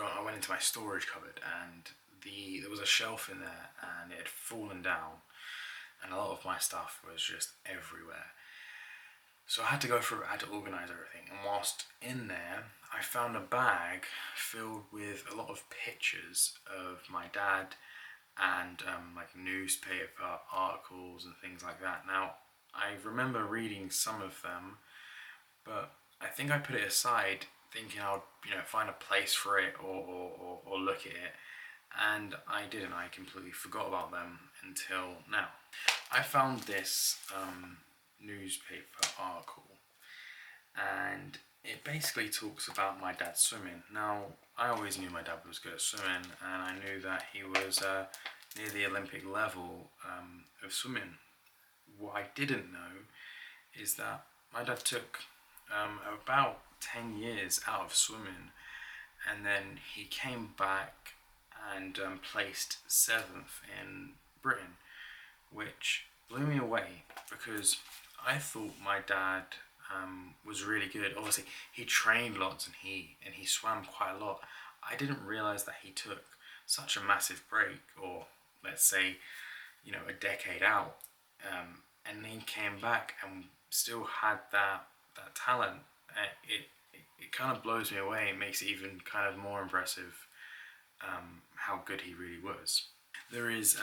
I went into my storage cupboard, and there was a shelf in there, and it had fallen down, and a lot of my stuff was just everywhere. So I had to go through it, I had to organise everything, and whilst in there, I found a bag filled with a lot of pictures of my dad and like newspaper articles and things like that. Now, I remember reading some of them, but I think I put it aside thinking I'll, find a place for it or look at it. And I didn't. I completely forgot about them until now. I found this newspaper article, and it basically talks about my dad swimming. Now, I always knew my dad was good at swimming, and I knew that he was near the Olympic level of swimming. What I didn't know is that my dad took about 10 years out of swimming, and then he came back and placed 7th in Britain, which blew me away because I thought my dad was really good. Obviously, he trained lots and he swam quite a lot. I didn't realize that he took such a massive break, or let's say, a decade out, and then came back and still had that talent. It kind of blows me away. It makes it even kind of more impressive how good he really was. There is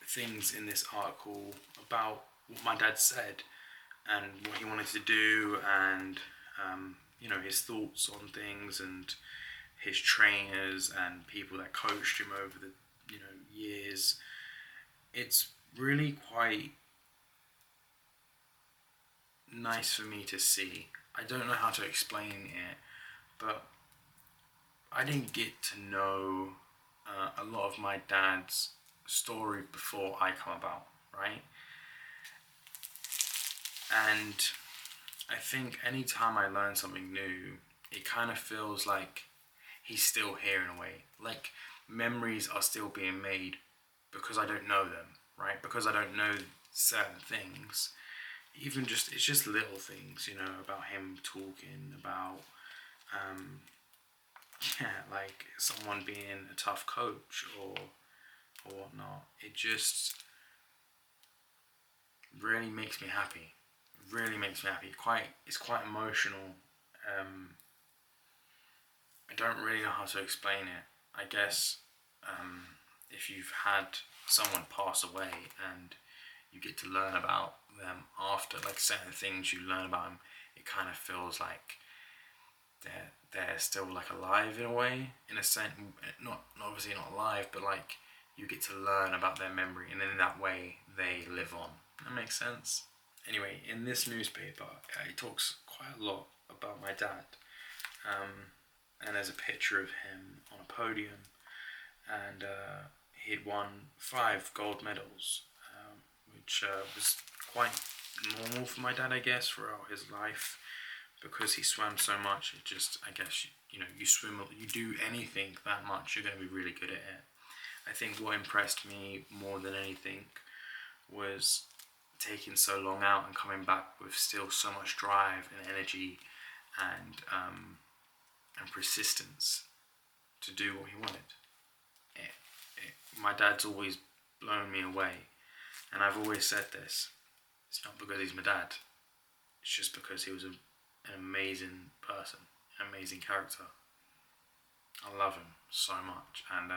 things in this article about what my dad said and what he wanted to do, and his thoughts on things, and his trainers and people that coached him over the years. It's really quite nice for me to see. I don't know how to explain it, but I didn't get to know a lot of my dad's story before I come about, right? And I think anytime I learn something new, it kind of feels like he's still here in a way. Like memories are still being made because I don't know them, right? Because I don't know certain things. Even it's just little things, about him talking about, like someone being a tough coach or whatnot. It just really makes me happy. Really makes me happy. It's quite emotional. I don't really know how to explain it. I guess if you've had someone pass away and you get to learn about them after, like certain things you learn about them, it kind of feels like they're still like alive in a way, in a sense. Not obviously not alive, but like you get to learn about their memory, and in that way they live on. That makes sense. Anyway, in this newspaper, it talks quite a lot about my dad, and there's a picture of him on a podium, and he had won 5 gold medals, which was quite normal for my dad, I guess, throughout his life, because he swam so much. It just, I guess, you swim, you do anything that much, you're going to be really good at it. I think what impressed me more than anything was taking so long out and coming back with still so much drive and energy and persistence to do what he wanted. My dad's always blown me away, and I've always said this. It's not because he's my dad. It's just because he was an amazing person, an amazing character. I love him so much, and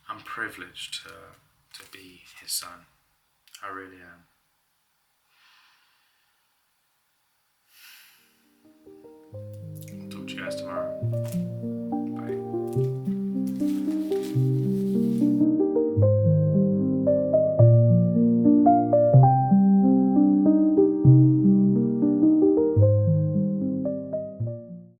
I'm privileged to be his son. I really am. I'll talk to you guys tomorrow.